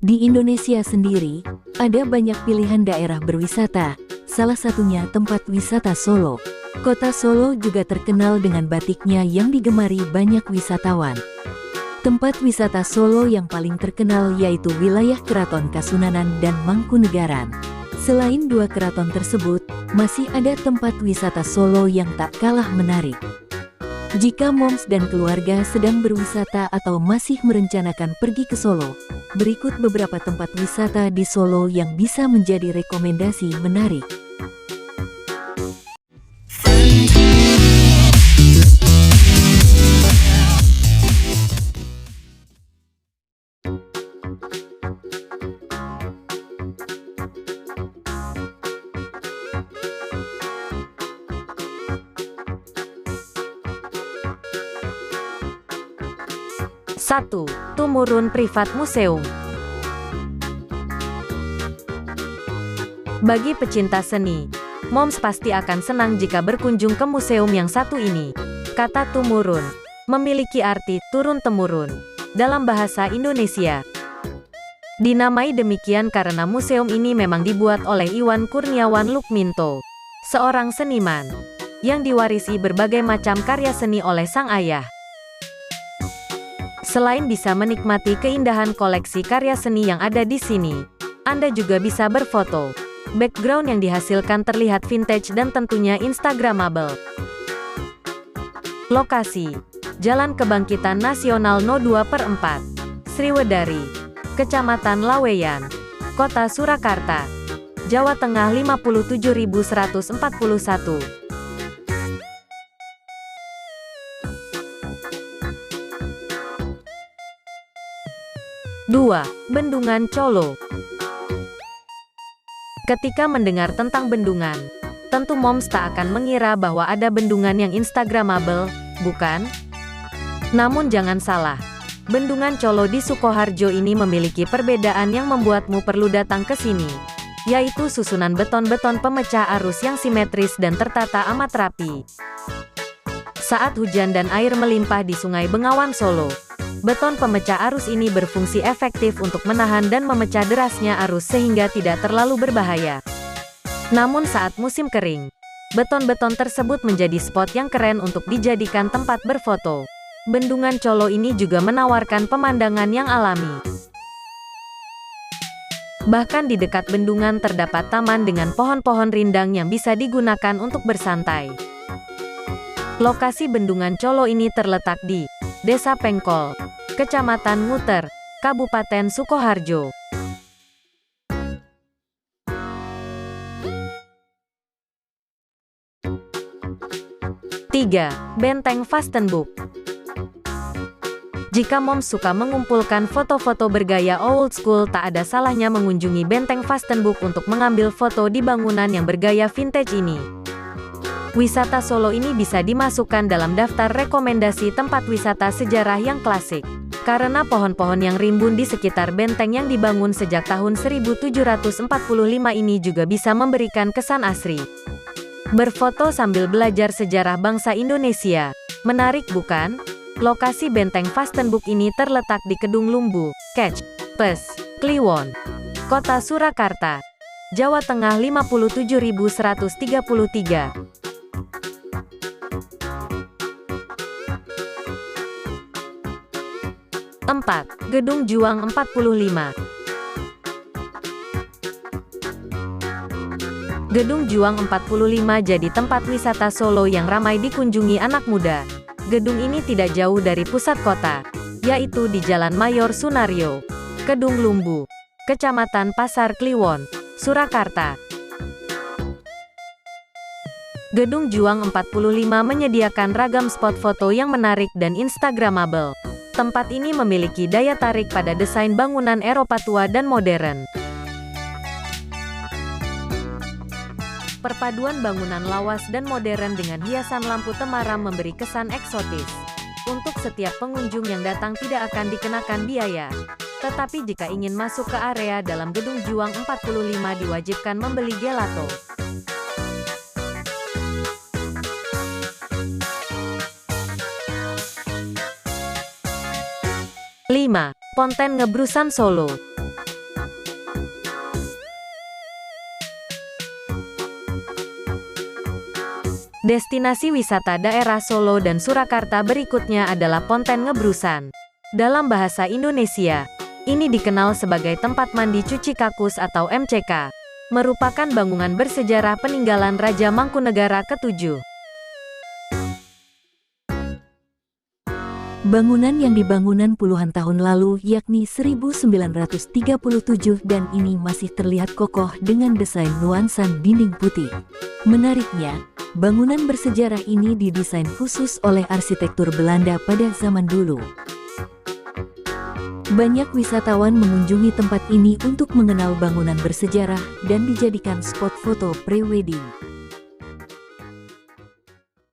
Di Indonesia sendiri, ada banyak pilihan daerah berwisata, salah satunya tempat wisata Solo. Kota Solo juga terkenal dengan batiknya yang digemari banyak wisatawan. Tempat wisata Solo yang paling terkenal yaitu wilayah Keraton Kasunanan dan Mangkunegaran. Selain dua keraton tersebut, masih ada tempat wisata Solo yang tak kalah menarik. Jika Moms dan keluarga sedang berwisata atau masih merencanakan pergi ke Solo, berikut beberapa tempat wisata di Solo yang bisa menjadi rekomendasi menarik. Satu, Tumurun Privat Museum. Bagi pecinta seni, Moms pasti akan senang jika berkunjung ke museum yang satu ini. Kata Tumurun memiliki arti turun-temurun dalam bahasa Indonesia. Dinamai demikian karena museum ini memang dibuat oleh Iwan Kurniawan Lukminto, seorang seniman yang diwarisi berbagai macam karya seni oleh sang ayah. Selain bisa menikmati keindahan koleksi karya seni yang ada di sini, Anda juga bisa berfoto. Background yang dihasilkan terlihat vintage dan tentunya instagramable. Lokasi: Jalan Kebangkitan Nasional No. 2/4, Sriwedari, Kecamatan Laweyan, Kota Surakarta, Jawa Tengah 57.141. 2. Bendungan Colo. Ketika mendengar tentang bendungan, tentu Moms tak akan mengira bahwa ada bendungan yang instagramable, bukan? Namun jangan salah, Bendungan Colo di Sukoharjo ini memiliki perbedaan yang membuatmu perlu datang ke sini, yaitu susunan beton-beton pemecah arus yang simetris dan tertata amat rapi. Saat hujan dan air melimpah di Sungai Bengawan Solo, beton pemecah arus ini berfungsi efektif untuk menahan dan memecah derasnya arus sehingga tidak terlalu berbahaya. Namun saat musim kering, beton-beton tersebut menjadi spot yang keren untuk dijadikan tempat berfoto. Bendungan Colo ini juga menawarkan pemandangan yang alami. Bahkan di dekat bendungan terdapat taman dengan pohon-pohon rindang yang bisa digunakan untuk bersantai. Lokasi Bendungan Colo ini terletak di Desa Pengkol, Kecamatan Nguter, Kabupaten Sukoharjo. 3. Benteng Vastenburg. Jika Moms suka mengumpulkan foto-foto bergaya old school, tak ada salahnya mengunjungi Benteng Vastenburg untuk mengambil foto di bangunan yang bergaya vintage ini. Wisata Solo ini bisa dimasukkan dalam daftar rekomendasi tempat wisata sejarah yang klasik, karena pohon-pohon yang rimbun di sekitar benteng yang dibangun sejak tahun 1745 ini juga bisa memberikan kesan asri. Berfoto sambil belajar sejarah bangsa Indonesia. Menarik bukan? Lokasi Benteng Vastenburg ini terletak di Kedung Lumbu, Kec, Pes, Kliwon, Kota Surakarta, Jawa Tengah 57.133. 4. Gedung Juang 45. Gedung Juang 45 jadi tempat wisata Solo yang ramai dikunjungi anak muda. Gedung ini tidak jauh dari pusat kota, yaitu di Jalan Mayor Sunario, Kedung Lumbu, Kecamatan Pasar Kliwon, Surakarta. Gedung Juang 45 menyediakan ragam spot foto yang menarik dan instagramable. Tempat ini memiliki daya tarik pada desain bangunan Eropa tua dan modern. Perpaduan bangunan lawas dan modern dengan hiasan lampu temaram memberi kesan eksotis. Untuk setiap pengunjung yang datang tidak akan dikenakan biaya. Tetapi jika ingin masuk ke area dalam Gedung Juang 45 diwajibkan membeli gelato. 5. Ponten Ngebrusan Solo. Destinasi wisata daerah Solo dan Surakarta berikutnya adalah Ponten Ngebrusan. Dalam bahasa Indonesia, ini dikenal sebagai tempat mandi cuci kakus atau MCK, merupakan bangunan bersejarah peninggalan Raja Mangkunegara ke-7. Bangunan yang dibangun puluhan tahun lalu yakni 1937 dan ini masih terlihat kokoh dengan desain nuansa dinding putih. Menariknya, bangunan bersejarah ini didesain khusus oleh arsitektur Belanda pada zaman dulu. Banyak wisatawan mengunjungi tempat ini untuk mengenal bangunan bersejarah dan dijadikan spot foto pre-wedding.